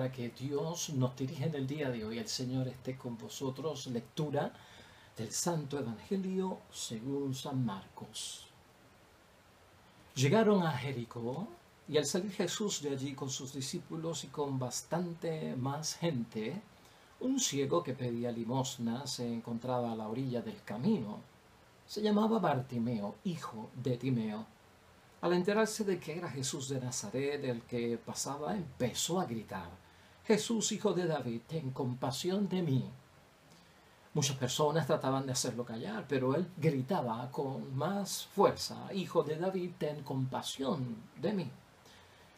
palabra que Dios nos dirige en el día de hoy. El Señor esté con vosotros. Lectura del Santo Evangelio según San Marcos. Llegaron a Jericó y al salir Jesús de allí con sus discípulos y con bastante más gente, un ciego que pedía limosna se encontraba a la orilla del camino. Se llamaba Bartimeo, hijo de Timeo. Al enterarse de que era Jesús de Nazaret el que pasaba, empezó a gritar: «Jesús, hijo de David, ten compasión de mí». Muchas personas trataban de hacerlo callar, pero él gritaba con más fuerza: «Hijo de David, ten compasión de mí».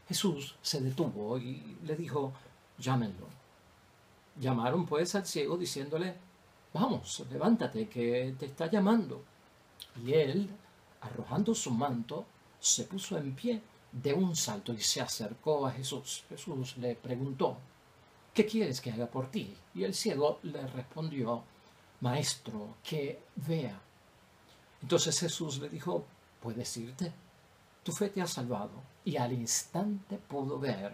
Jesús se detuvo y le dijo: «Llámenlo». Llamaron pues al ciego diciéndole: «Vamos, levántate, que te está llamando». Y él, arrojando su manto, se puso en pie de un salto y se acercó a Jesús. Jesús le preguntó: «¿Qué quieres que haga por ti?». Y el ciego le respondió: «Maestro, que vea». Entonces Jesús le dijo: «Puedes irte, tu fe te ha salvado». Y al instante pudo ver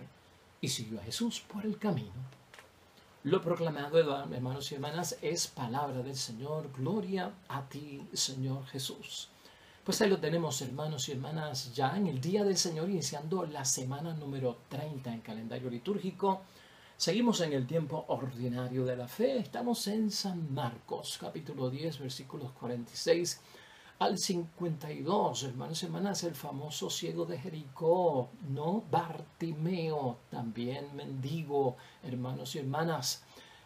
y siguió a Jesús por el camino. Lo proclamado, hermanos y hermanas, es palabra del Señor. Gloria a ti, Señor Jesús. Pues ahí lo tenemos, hermanos y hermanas, ya en el día del Señor, iniciando la semana número 30 en calendario litúrgico. Seguimos en el tiempo ordinario de la fe. Estamos en San Marcos, capítulo 10, versículos 46 al 52. Hermanos y hermanas, el famoso ciego de Jericó, ¿no? Bartimeo, también mendigo, hermanos y hermanas.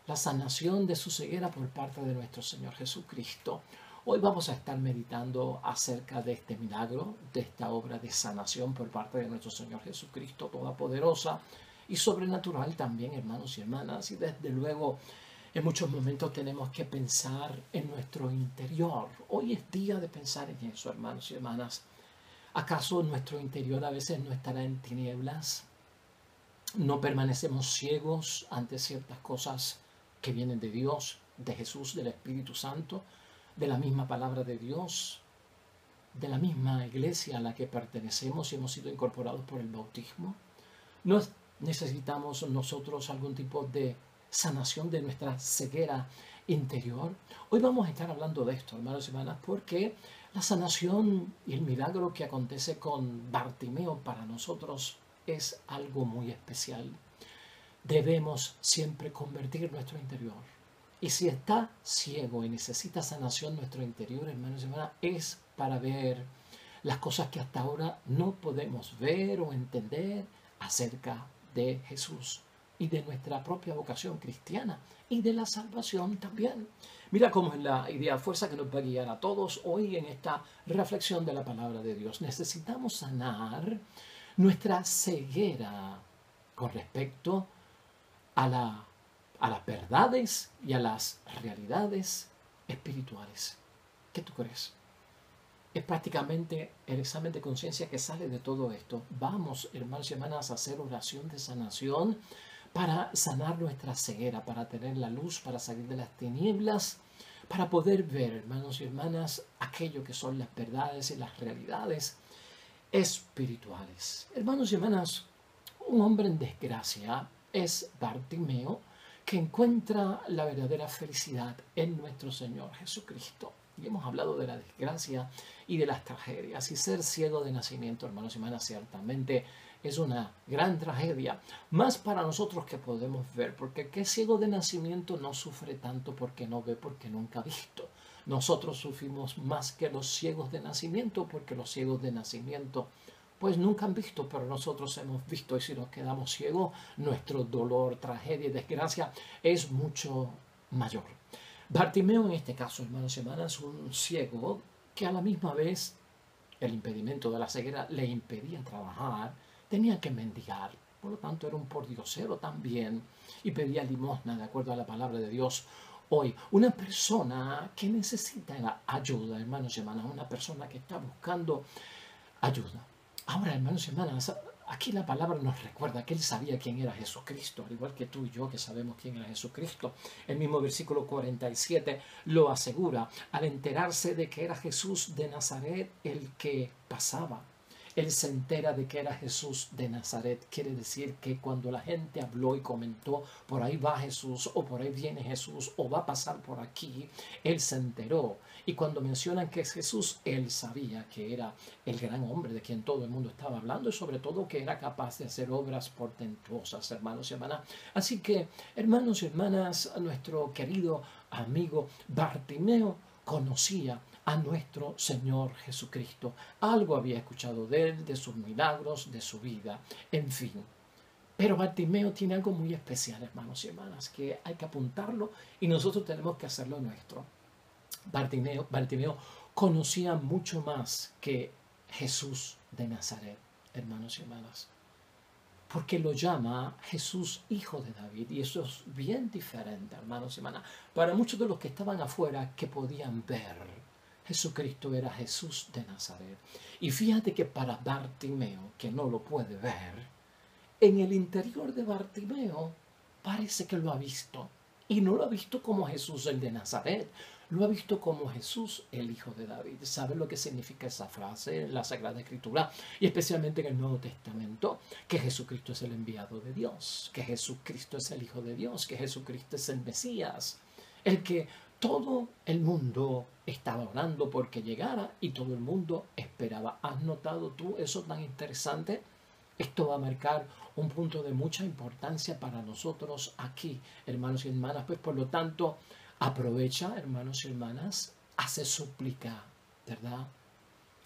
La sanación de su ceguera por parte de nuestro Señor Jesucristo. Hoy vamos a estar meditando acerca de este milagro, de esta obra de sanación por parte de nuestro Señor Jesucristo, todopoderosa y sobrenatural también, hermanos y hermanas. Y desde luego, en muchos momentos tenemos que pensar en nuestro interior. Hoy es día de pensar en eso, hermanos y hermanas. ¿Acaso nuestro interior a veces no estará en tinieblas? ¿No permanecemos ciegos ante ciertas cosas que vienen de Dios, de Jesús, del Espíritu Santo, de la misma palabra de Dios, de la misma iglesia a la que pertenecemos y hemos sido incorporados por el bautismo? ¿No necesitamos nosotros algún tipo de sanación de nuestra ceguera interior? Hoy vamos a estar hablando de esto, hermanos y hermanas, porque la sanación y el milagro que acontece con Bartimeo para nosotros es algo muy especial. Debemos siempre convertir nuestro interior. Y si está ciego y necesita sanación nuestro interior, hermanos y hermanas, es para ver las cosas que hasta ahora no podemos ver o entender acerca de Jesús y de nuestra propia vocación cristiana y de la salvación también. Mira cómo es la idea fuerza que nos va a guiar a todos hoy en esta reflexión de la palabra de Dios. Necesitamos sanar nuestra ceguera con respecto a las verdades y a las realidades espirituales. ¿Qué tú crees? Es prácticamente el examen de conciencia que sale de todo esto. Vamos, hermanos y hermanas, a hacer oración de sanación para sanar nuestra ceguera, para tener la luz, para salir de las tinieblas, para poder ver, hermanos y hermanas, aquello que son las verdades y las realidades espirituales. Hermanos y hermanas, un hombre en desgracia es Bartimeo, que encuentra la verdadera felicidad en nuestro Señor Jesucristo. Y hemos hablado de la desgracia y de las tragedias. Y ser ciego de nacimiento, hermanos y hermanas, ciertamente es una gran tragedia. Más para nosotros que podemos ver, porque el que es ciego de nacimiento no sufre tanto porque no ve, porque nunca ha visto. Nosotros sufrimos más que los ciegos de nacimiento, porque los ciegos de nacimiento pues nunca han visto, pero nosotros hemos visto, y si nos quedamos ciegos, nuestro dolor, tragedia y desgracia es mucho mayor. Bartimeo, en este caso, hermanos y hermanas, un ciego que a la misma vez el impedimento de la ceguera le impedía trabajar, tenía que mendigar, por lo tanto era un pordiosero también y pedía limosna de acuerdo a la palabra de Dios. Hoy, una persona que necesita ayuda, hermanos y hermanas, una persona que está buscando ayuda. Ahora, hermanos y hermanas, aquí la palabra nos recuerda que él sabía quién era Jesucristo, al igual que tú y yo que sabemos quién era Jesucristo. El mismo versículo 47 lo asegura al enterarse de que era Jesús de Nazaret el que pasaba. él se entera de que era Jesús de Nazaret. Quiere decir que cuando la gente habló y comentó, por ahí va Jesús, o por ahí viene Jesús, o va a pasar por aquí, él se enteró. Y cuando mencionan que es Jesús, él sabía que era el gran hombre de quien todo el mundo estaba hablando, y sobre todo que era capaz de hacer obras portentosas, hermanos y hermanas. Así que, hermanos y hermanas, nuestro querido amigo Bartimeo conocía a nuestro Señor Jesucristo. Algo había escuchado de él, de sus milagros, de su vida, en fin. Pero Bartimeo tiene algo muy especial, hermanos y hermanas, que hay que apuntarlo y nosotros tenemos que hacerlo nuestro. Bartimeo conocía mucho más que Jesús de Nazaret, hermanos y hermanas, porque lo llama Jesús, hijo de David, y eso es bien diferente, hermanos y hermanas. Para muchos de los que estaban afuera, que podían ver, Jesucristo era Jesús de Nazaret. Y fíjate que para Bartimeo, que no lo puede ver, en el interior de Bartimeo parece que lo ha visto. Y no lo ha visto como Jesús el de Nazaret, lo ha visto como Jesús el hijo de David. ¿Sabe lo que significa esa frase en la Sagrada Escritura? Y especialmente en el Nuevo Testamento, que Jesucristo es el enviado de Dios, que Jesucristo es el hijo de Dios, que Jesucristo es el Mesías, el que todo el mundo estaba orando porque llegara y todo el mundo esperaba. ¿Has notado tú eso tan interesante? Esto va a marcar un punto de mucha importancia para nosotros aquí, hermanos y hermanas. Pues por lo tanto, aprovecha, hermanos y hermanas, hace súplica, ¿verdad?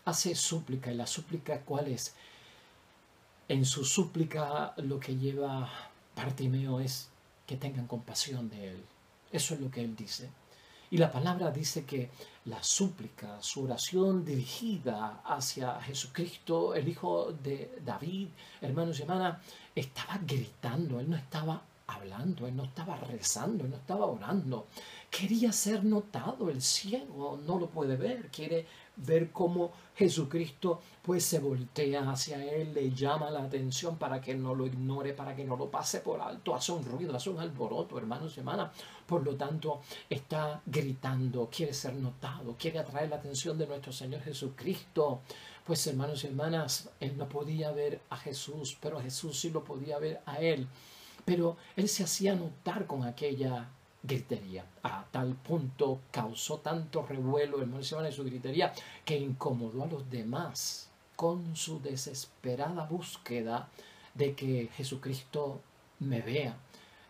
Hace súplica. ¿Y la súplica cuál es? En su súplica lo que lleva Bartimeo es que tengan compasión de él. Eso es lo que él dice. Y la palabra dice que la súplica, su oración dirigida hacia Jesucristo, el Hijo de David, hermanos y hermanas, estaba gritando. Él no estaba hablando, él no estaba rezando, él no estaba orando. Quería ser notado. El ciego no lo puede ver, quiere ver cómo Jesucristo pues se voltea hacia él, le llama la atención para que no lo ignore, para que no lo pase por alto, hace un ruido, hace un alboroto, hermanos y hermanas. Por lo tanto, está gritando, quiere ser notado, quiere atraer la atención de nuestro Señor Jesucristo. Pues hermanos y hermanas, él no podía ver a Jesús, pero Jesús sí lo podía ver a él. Pero él se hacía notar con aquella gritería. A tal punto causó tanto revuelo, hermanos y hermanas, su gritería, que incomodó a los demás con su desesperada búsqueda de que Jesucristo me vea.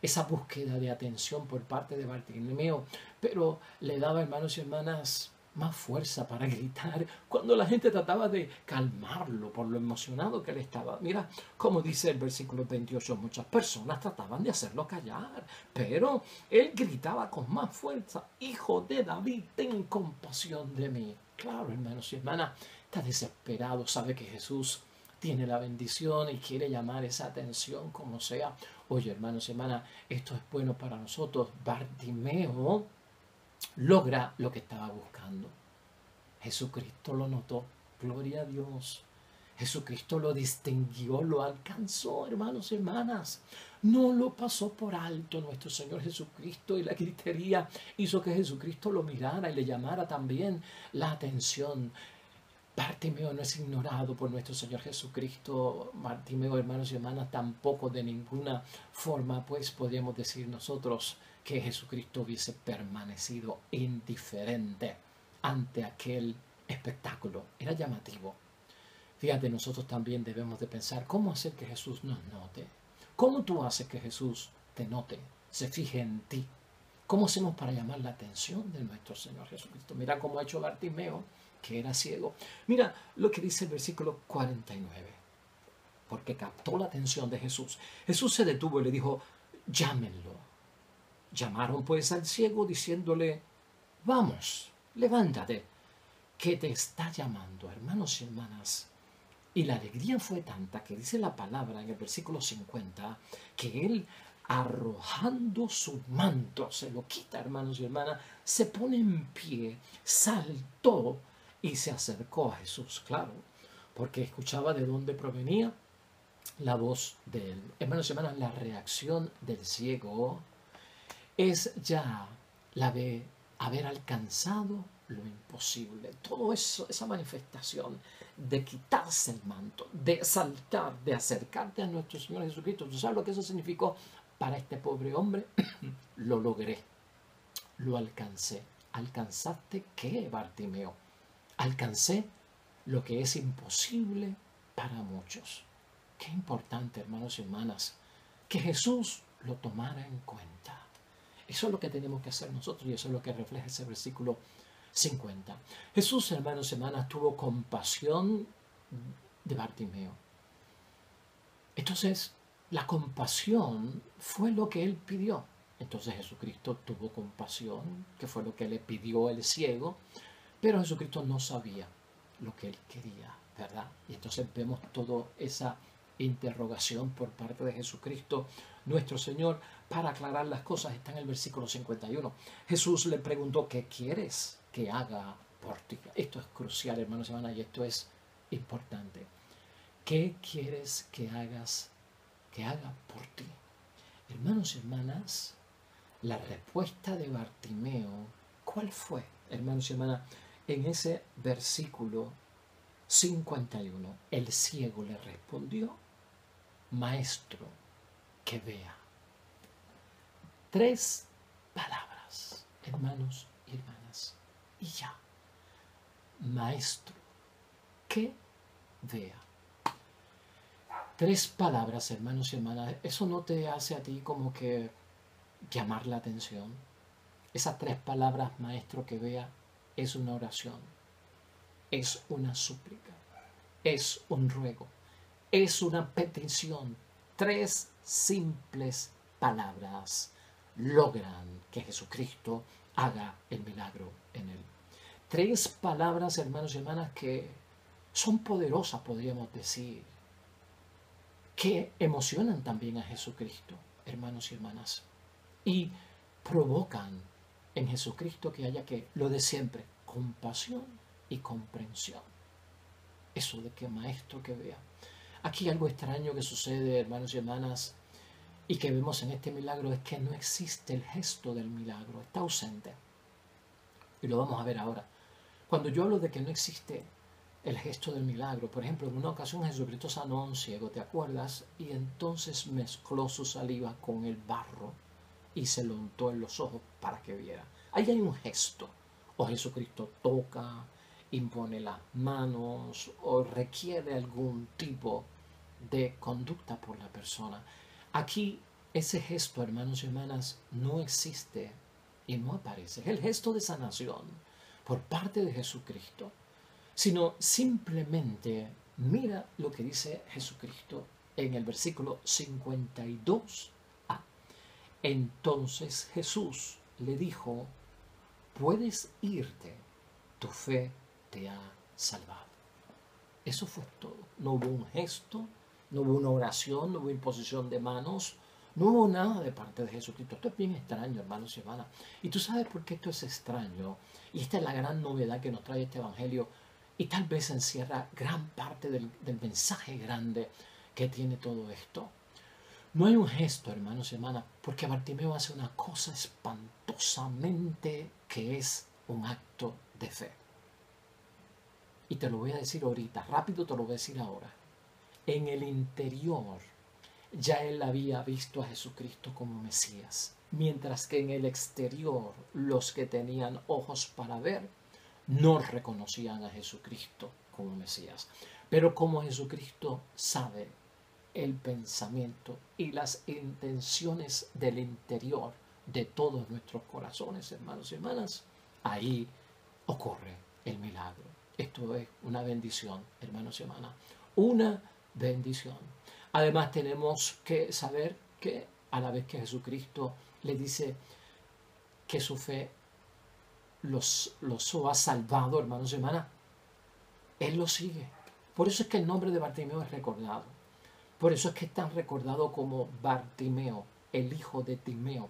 Esa búsqueda de atención por parte de Bartimeo, pero le daba, hermanos y hermanas, más fuerza para gritar cuando la gente trataba de calmarlo por lo emocionado que él estaba. Mira cómo dice el versículo 28, muchas personas trataban de hacerlo callar, pero él gritaba con más fuerza: Hijo de David, ten compasión de mí. Claro, hermanos y hermanas, está desesperado, sabe que Jesús tiene la bendición y quiere llamar esa atención como sea. Oye, hermanos y hermanas, esto es bueno para nosotros. Bartimeo logra lo que estaba buscando. Jesucristo lo notó. Gloria a Dios. Jesucristo lo distinguió, lo alcanzó, hermanos y hermanas. No lo pasó por alto nuestro Señor Jesucristo, y la gritería hizo que Jesucristo lo mirara y le llamara también la atención. Bartimeo no es ignorado por nuestro Señor Jesucristo. Bartimeo, hermanos y hermanas, tampoco de ninguna forma, pues podríamos decir nosotros que Jesucristo hubiese permanecido indiferente ante aquel espectáculo. Era llamativo. Fíjate, nosotros también debemos de pensar cómo hacer que Jesús nos note. ¿Cómo tú haces que Jesús te note, se fije en ti? ¿Cómo hacemos para llamar la atención de nuestro Señor Jesucristo? Mira cómo ha hecho Bartimeo, que era ciego. Mira lo que dice el versículo 49. Porque captó la atención de Jesús. Jesús se detuvo y le dijo: llámenlo. Llamaron pues al ciego diciéndole: vamos, levántate, que te está llamando. Hermanos y hermanas, y la alegría fue tanta que dice la palabra en el versículo 50 que él, arrojando su manto, se lo quita, hermanos y hermanas, se pone en pie, saltó y se acercó a Jesús, claro, porque escuchaba de dónde provenía la voz de él. Hermanos y hermanas, la reacción del ciego es ya la de haber alcanzado lo imposible. Todo eso, esa manifestación de quitarse el manto, de saltar, de acercarte a nuestro Señor Jesucristo. ¿Tú sabes lo que eso significó para este pobre hombre? Lo logré, lo alcancé. ¿Alcanzaste qué, Bartimeo? Alcancé lo que es imposible para muchos. Qué importante, hermanos y hermanas, que Jesús lo tomara en cuenta. Eso es lo que tenemos que hacer nosotros y eso es lo que refleja ese versículo 50. Jesús, hermanos y hermanas, tuvo compasión de Bartimeo. Entonces, la compasión fue lo que él pidió. Entonces Jesucristo tuvo compasión, que fue lo que le pidió el ciego, pero Jesucristo no sabía lo que él quería, ¿verdad? Y entonces vemos toda esa interrogación por parte de Jesucristo, nuestro Señor, para aclarar las cosas. Está en el versículo 51. Jesús le preguntó, ¿qué quieres que haga por ti? Esto es crucial, hermanos y hermanas, y esto es importante. ¿Qué quieres que haga por ti? Hermanos y hermanas, la respuesta de Bartimeo, ¿cuál fue, hermanos y hermanas? En ese versículo 51, el ciego le respondió, Maestro, que vea. 3 palabras, hermanos y hermanas, y ya. Maestro, que vea. 3 palabras, hermanos y hermanas, ¿eso no te hace a ti como que llamar la atención? Esas 3 palabras, maestro, que vea, es una oración, es una súplica, es un ruego, es una petición. 3 simples palabras logran que Jesucristo haga el milagro en él. 3 palabras, hermanos y hermanas, que son poderosas, podríamos decir, que emocionan también a Jesucristo, hermanos y hermanas, y provocan en Jesucristo que haya que lo de siempre, compasión y comprensión. Eso de que maestro que vea. Aquí algo extraño que sucede, hermanos y hermanas, y que vemos en este milagro es que no existe el gesto del milagro, está ausente. Y lo vamos a ver ahora. Cuando yo hablo de que no existe el gesto del milagro, por ejemplo, en una ocasión Jesucristo sanó a un ciego, ¿te acuerdas? Y entonces mezcló su saliva con el barro y se lo untó en los ojos para que viera. Ahí hay un gesto. O Jesucristo toca, impone las manos o requiere algún tipo de conducta por la persona. Aquí ese gesto, hermanos y hermanas, no existe y no aparece. Es el gesto de sanación por parte de Jesucristo, sino simplemente mira lo que dice Jesucristo en el versículo 52a. Entonces Jesús le dijo, puedes irte, tu fe te ha salvado. Eso fue todo. No hubo un gesto, no hubo una oración, no hubo imposición de manos, no hubo nada de parte de Jesucristo. Esto es bien extraño, hermanos y hermanas. Y tú sabes por qué esto es extraño. Y esta es la gran novedad que nos trae este evangelio. Y tal vez encierra gran parte del mensaje grande que tiene todo esto. No hay un gesto, hermanos y hermanas, porque Bartimeo hace una cosa espantosamente que es un acto de fe. Y te lo voy a decir ahorita, rápido te lo voy a decir ahora. En el interior ya él había visto a Jesucristo como Mesías, mientras que en el exterior los que tenían ojos para ver no reconocían a Jesucristo como Mesías. Pero como Jesucristo sabe el pensamiento y las intenciones del interior de todos nuestros corazones, hermanos y hermanas, ahí ocurre el milagro. Esto es una bendición, hermanos y hermanas, una bendición. Además tenemos que saber que a la vez que Jesucristo le dice que su fe los ha salvado, hermanos y hermanas, él lo sigue. Por eso es que el nombre de Bartimeo es recordado. Por eso es que es tan recordado como Bartimeo, el hijo de Timeo,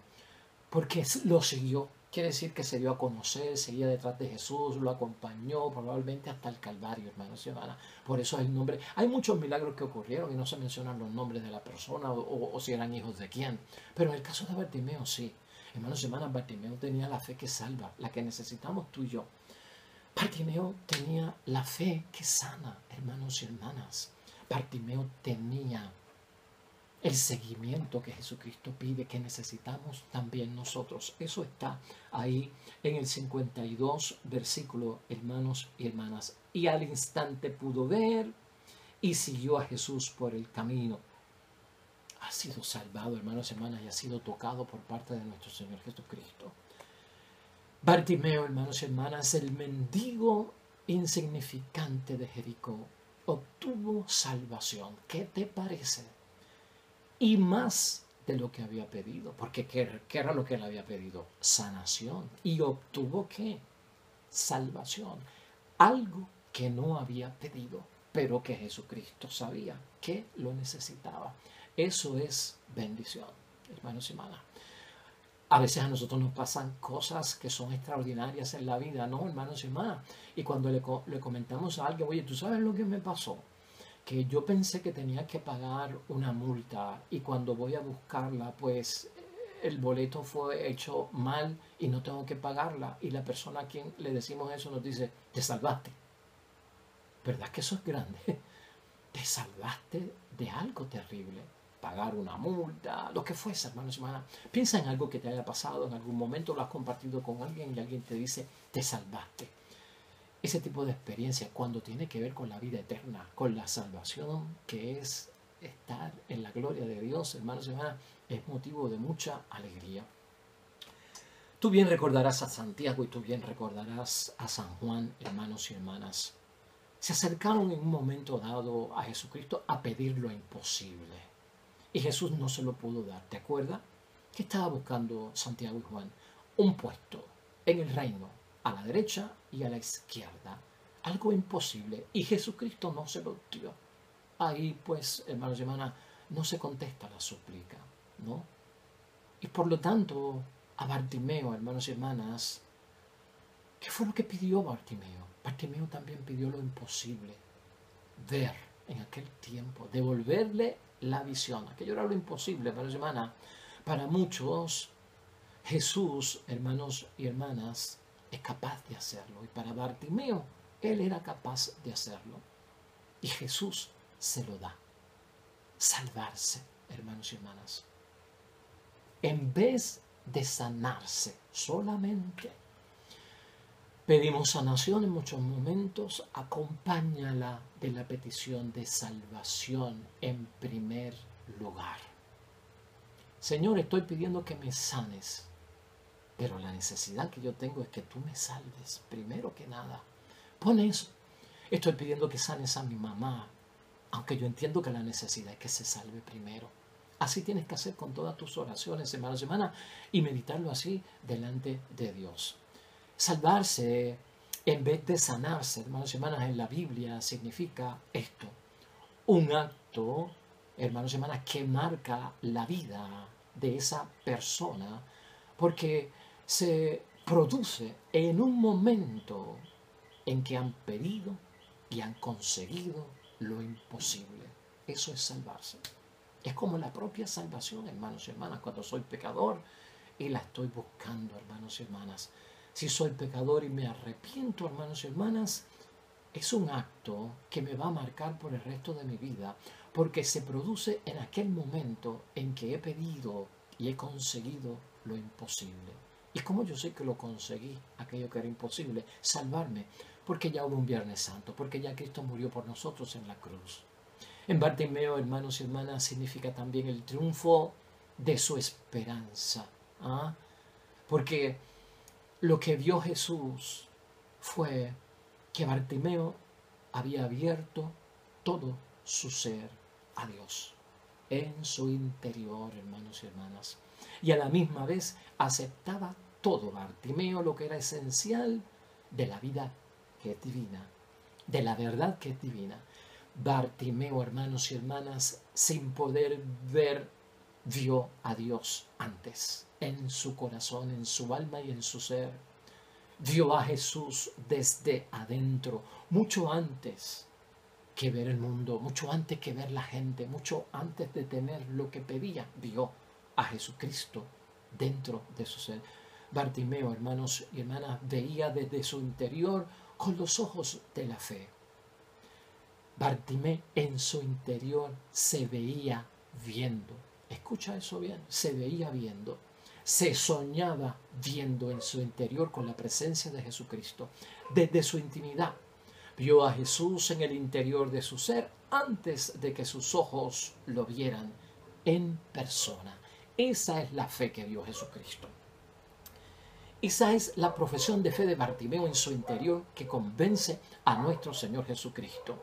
porque lo siguió. Quiere decir que se dio a conocer, seguía detrás de Jesús, lo acompañó probablemente hasta el Calvario, hermanos y hermanas. Por eso es el nombre. Hay muchos milagros que ocurrieron y no se mencionan los nombres de la persona o si eran hijos de quién. Pero en el caso de Bartimeo sí. Hermanos y hermanas, Bartimeo tenía la fe que salva, la que necesitamos tú y yo. Bartimeo tenía la fe que sana, hermanos y hermanas. Bartimeo tenía el seguimiento que Jesucristo pide, que necesitamos también nosotros. Eso está ahí en el 52 versículo, hermanos y hermanas. Y al instante pudo ver y siguió a Jesús por el camino. Ha sido salvado, hermanos y hermanas, y ha sido tocado por parte de nuestro Señor Jesucristo. Bartimeo, hermanos y hermanas, el mendigo insignificante de Jericó, obtuvo salvación. ¿Qué te parece? Y más de lo que había pedido, porque ¿qué era lo que él había pedido? Sanación. ¿Y obtuvo qué? Salvación. Algo que no había pedido, pero que Jesucristo sabía que lo necesitaba. Eso es bendición, hermanos y hermanas. A veces a nosotros nos pasan cosas que son extraordinarias en la vida, ¿no, hermanos y hermanas? Y cuando le comentamos a alguien, oye, ¿tú sabes lo que me pasó? Que yo pensé que tenía que pagar una multa y cuando voy a buscarla, pues el boleto fue hecho mal y no tengo que pagarla. Y la persona a quien le decimos eso nos dice, te salvaste. ¿Verdad que eso es grande? Te salvaste de algo terrible. Pagar una multa, lo que fuese, hermanos y hermanas. Piensa en algo que te haya pasado en algún momento, lo has compartido con alguien y alguien te dice, te salvaste. Ese tipo de experiencia, cuando tiene que ver con la vida eterna, con la salvación, que es estar en la gloria de Dios, hermanos y hermanas, es motivo de mucha alegría. Tú bien recordarás a Santiago y tú bien recordarás a San Juan, hermanos y hermanas. Se acercaron en un momento dado a Jesucristo a pedir lo imposible. Y Jesús no se lo pudo dar. ¿Te acuerdas? ¿Qué estaba buscando Santiago y Juan? Un puesto en el reino, a la derecha y a la izquierda. Algo imposible. Y Jesucristo no se lo dio. Ahí, pues, hermanos y hermanas, no se contesta la súplica, ¿no? Y por lo tanto, a Bartimeo, hermanos y hermanas, ¿qué fue lo que pidió Bartimeo? Bartimeo también pidió lo imposible. Ver en aquel tiempo, devolverle la visión. Aquello era lo imposible, hermanos y hermanas. Para muchos, Jesús, hermanos y hermanas, es capaz de hacerlo. Y para Bartimeo, él era capaz de hacerlo. Y Jesús se lo da. Salvarse, hermanos y hermanas. En vez de sanarse solamente, pedimos sanación en muchos momentos, acompáñala de la petición de salvación en primer lugar. Señor, estoy pidiendo que me sanes, pero la necesidad que yo tengo es que tú me salves, primero que nada. Pon eso. Estoy pidiendo que sanes a mi mamá, aunque yo entiendo que la necesidad es que se salve primero. Así tienes que hacer con todas tus oraciones, hermanos y hermanas, y meditarlo así delante de Dios. Salvarse en vez de sanarse, hermanos y hermanas, en la Biblia significa esto. Un acto, hermanos y hermanas, que marca la vida de esa persona porque se produce en un momento en que han pedido y han conseguido lo imposible. Eso es salvarse. Es como la propia salvación, hermanos y hermanas, cuando soy pecador y la estoy buscando, hermanos y hermanas. Si soy pecador y me arrepiento, hermanos y hermanas, es un acto que me va a marcar por el resto de mi vida, porque se produce en aquel momento en que he pedido y he conseguido lo imposible. ¿Y cómo yo sé que lo conseguí, aquello que era imposible? Salvarme, porque ya hubo un Viernes Santo, porque ya Cristo murió por nosotros en la cruz. En Bartimeo, hermanos y hermanas, significa también el triunfo de su esperanza. ¿Ah? Porque lo que vio Jesús fue que Bartimeo había abierto todo su ser a Dios en su interior, hermanos y hermanas. Y a la misma vez aceptaba todo Bartimeo, lo que era esencial de la vida que es divina, de la verdad que es divina. Bartimeo, hermanos y hermanas, sin poder ver, vio a Dios antes, en su corazón, en su alma y en su ser. Vio a Jesús desde adentro, mucho antes que ver el mundo, mucho antes que ver la gente, mucho antes de tener lo que pedía, vio a Jesucristo dentro de su ser. Bartimeo, hermanos y hermanas, veía desde su interior con los ojos de la fe. Bartimeo en su interior se veía viendo. Escucha eso bien, se veía viendo. Se soñaba viendo en su interior con la presencia de Jesucristo. Desde su intimidad, vio a Jesús en el interior de su ser antes de que sus ojos lo vieran en persona. Esa es la fe que dio Jesucristo. Esa es la profesión de fe de Bartimeo en su interior que convence a nuestro Señor Jesucristo.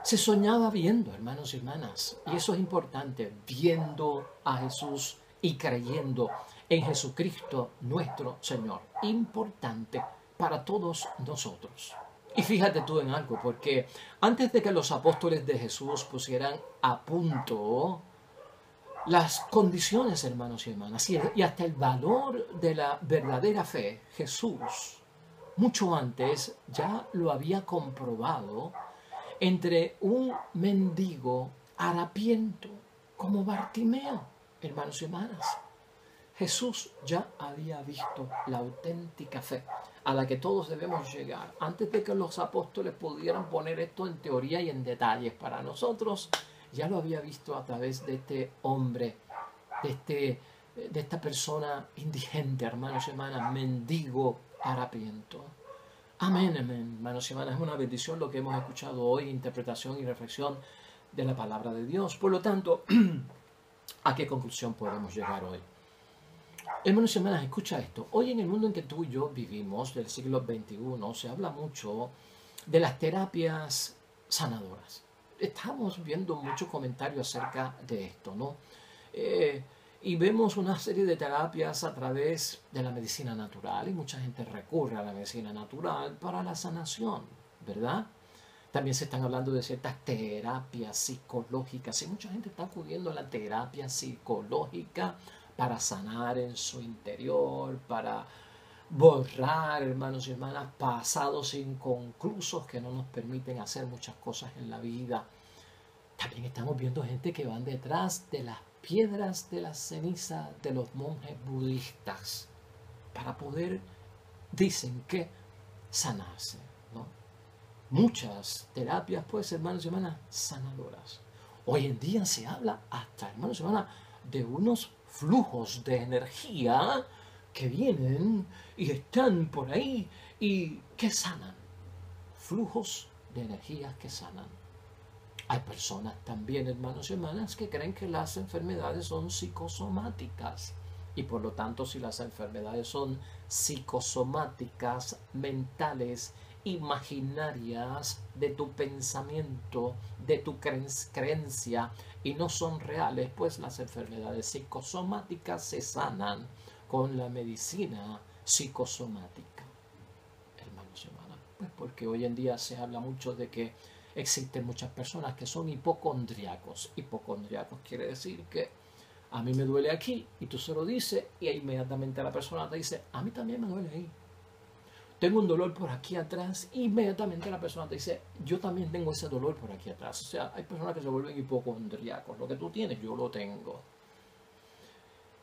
Se soñaba viendo, hermanos y hermanas, y eso es importante, viendo a Jesús y creyendo en Jesucristo nuestro Señor. Importante para todos nosotros. Y fíjate tú en algo, porque antes de que los apóstoles de Jesús pusieran a punto las condiciones, hermanos y hermanas, y hasta el valor de la verdadera fe, Jesús, mucho antes ya lo había comprobado entre un mendigo harapiento como Bartimeo, hermanos y hermanas. Jesús ya había visto la auténtica fe a la que todos debemos llegar. Antes de que los apóstoles pudieran poner esto en teoría y en detalles para nosotros, ya lo había visto a través de este hombre, de esta persona indigente, hermanos y hermanas, mendigo harapiento. Amén, amén, hermanos y hermanas, es una bendición lo que hemos escuchado hoy, interpretación y reflexión de la palabra de Dios. Por lo tanto, ¿a qué conclusión podemos llegar hoy? Hermanos y hermanas, escucha esto. Hoy en el mundo en que tú y yo vivimos, del siglo XXI, se habla mucho de las terapias sanadoras. Estamos viendo muchos comentarios acerca de esto, ¿no? Y vemos una serie de terapias a través de la medicina natural y mucha gente recurre a la medicina natural para la sanación, ¿verdad? También se están hablando de ciertas terapias psicológicas y mucha gente está acudiendo a la terapia psicológica para sanar en su interior, para borrar, hermanos y hermanas, pasados inconclusos que no nos permiten hacer muchas cosas en la vida. También estamos viendo gente que van detrás de las piedras de la ceniza de los monjes budistas para poder, dicen que, sanarse, ¿no? Muchas terapias, pues, hermanos y hermanas, sanadoras. Hoy en día se habla hasta, hermanos y hermanas, de unos flujos de energía que vienen y están por ahí y que sanan. Flujos de energía que sanan. Hay personas también, hermanos y hermanas, que creen que las enfermedades son psicosomáticas. Y por lo tanto, si las enfermedades son psicosomáticas, mentales, imaginarias, de tu pensamiento, de tu creencia, y no son reales, pues las enfermedades psicosomáticas se sanan con la medicina psicosomática. Hermanos y hermanas, pues porque hoy en día se habla mucho de que existen muchas personas que son hipocondriacos. Hipocondriacos quiere decir que a mí me duele aquí y tú se lo dices y inmediatamente la persona te dice, a mí también me duele ahí. Tengo un dolor por aquí atrás, inmediatamente la persona te dice, yo también tengo ese dolor por aquí atrás. O sea, hay personas que se vuelven hipocondriacos. Lo que tú tienes, yo lo tengo.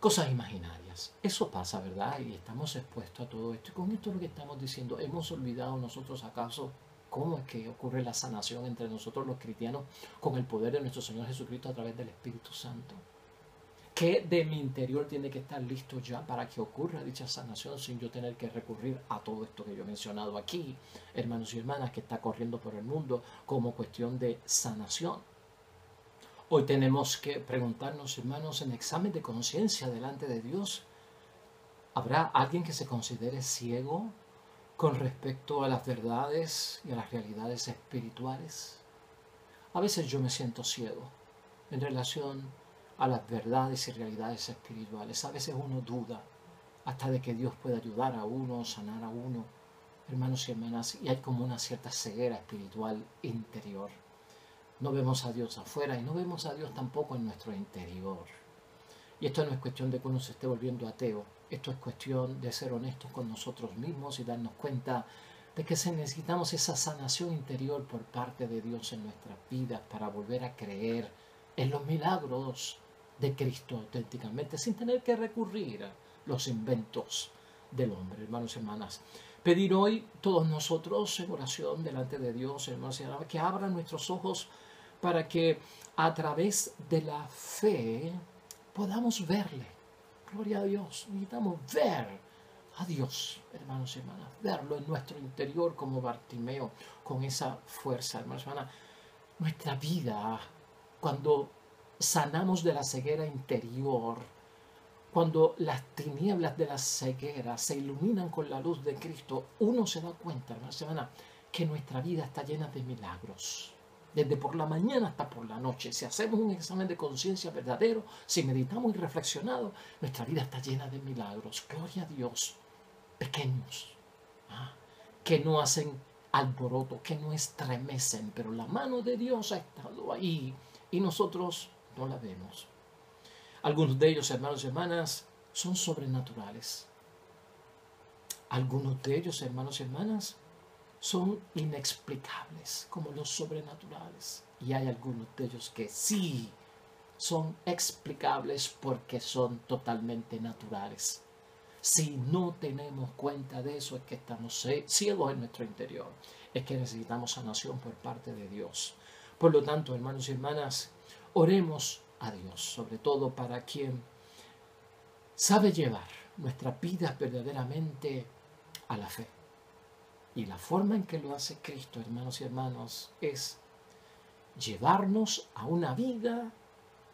Cosas imaginarias. Eso pasa, ¿verdad? Y estamos expuestos a todo esto. Y con esto es lo que estamos diciendo. ¿Hemos olvidado nosotros acaso cómo es que ocurre la sanación entre nosotros los cristianos con el poder de nuestro Señor Jesucristo a través del Espíritu Santo? ¿Qué de mi interior tiene que estar listo ya para que ocurra dicha sanación sin yo tener que recurrir a todo esto que yo he mencionado aquí, hermanos y hermanas, que está corriendo por el mundo como cuestión de sanación? Hoy tenemos que preguntarnos, hermanos, en examen de conciencia delante de Dios, ¿habrá alguien que se considere ciego con respecto a las verdades y a las realidades espirituales? A veces yo me siento ciego en relación a las verdades y realidades espirituales. A veces uno duda hasta de que Dios pueda ayudar a uno, sanar a uno, hermanos y hermanas, y hay como una cierta ceguera espiritual interior. No vemos a Dios afuera y no vemos a Dios tampoco en nuestro interior. Y esto no es cuestión de que uno se esté volviendo ateo. Esto es cuestión de ser honestos con nosotros mismos y darnos cuenta de que necesitamos esa sanación interior por parte de Dios en nuestras vidas para volver a creer en los milagros de Cristo auténticamente, sin tener que recurrir a los inventos del hombre, hermanos y hermanas. Pedir hoy todos nosotros en oración delante de Dios, hermanos y hermanas, que abran nuestros ojos para que a través de la fe podamos verle. Gloria a Dios. Necesitamos ver a Dios, hermanos y hermanas, verlo en nuestro interior como Bartimeo, con esa fuerza, hermanos y hermanas. Nuestra vida, cuando sanamos de la ceguera interior, cuando las tinieblas de la ceguera se iluminan con la luz de Cristo, uno se da cuenta, hermanos y hermanas, que nuestra vida está llena de milagros. Desde por la mañana hasta por la noche, si hacemos un examen de conciencia verdadero, si meditamos y reflexionamos, nuestra vida está llena de milagros. Gloria a Dios. Pequeños, que no hacen alboroto, que no estremecen, pero la mano de Dios ha estado ahí y nosotros no la vemos. Algunos de ellos, hermanos y hermanas, son sobrenaturales. Algunos de ellos, hermanos y hermanas, son inexplicables, como los sobrenaturales. Y hay algunos de ellos que sí son explicables porque son totalmente naturales. Si no tenemos cuenta de eso, es que estamos ciegos en nuestro interior. Es que necesitamos sanación por parte de Dios. Por lo tanto, hermanos y hermanas, oremos a Dios, sobre todo para quien sabe llevar nuestras vidas verdaderamente a la fe. Y la forma en que lo hace Cristo, hermanos y hermanos, es llevarnos a una vida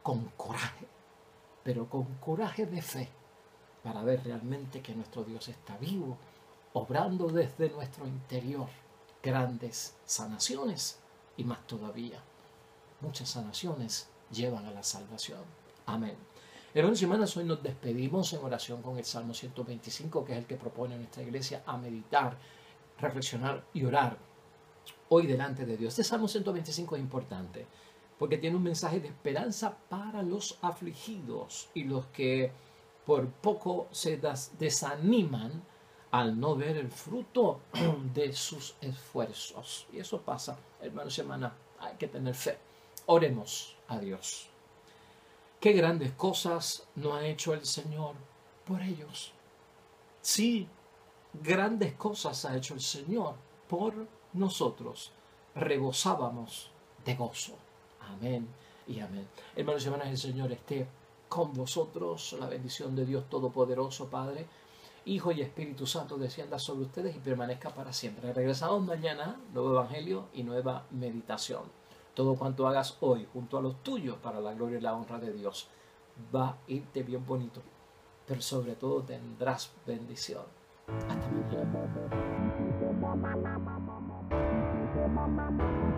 con coraje, pero con coraje de fe, para ver realmente que nuestro Dios está vivo, obrando desde nuestro interior grandes sanaciones y más todavía. Muchas sanaciones llevan a la salvación. Amén. Hermanos y hermanas, hoy nos despedimos en oración con el Salmo 125, que es el que propone nuestra iglesia a meditar, reflexionar y orar hoy delante de Dios. Este Salmo 125 es importante porque tiene un mensaje de esperanza para los afligidos y los que por poco se desaniman al no ver el fruto de sus esfuerzos. Y eso pasa, hermanos y hermanas, hay que tener fe. Oremos a Dios. Qué grandes cosas no ha hecho el Señor por ellos. Sí, grandes cosas ha hecho el Señor por nosotros. Rebosábamos de gozo. Amén y amén. Hermanos y hermanas, el Señor esté con vosotros. La bendición de Dios Todopoderoso, Padre, Hijo y Espíritu Santo descienda sobre ustedes y permanezca para siempre. Regresamos mañana, nuevo Evangelio y nueva meditación. Todo cuanto hagas hoy junto a los tuyos para la gloria y la honra de Dios va a irte bien bonito, pero sobre todo tendrás bendición. Hasta mañana.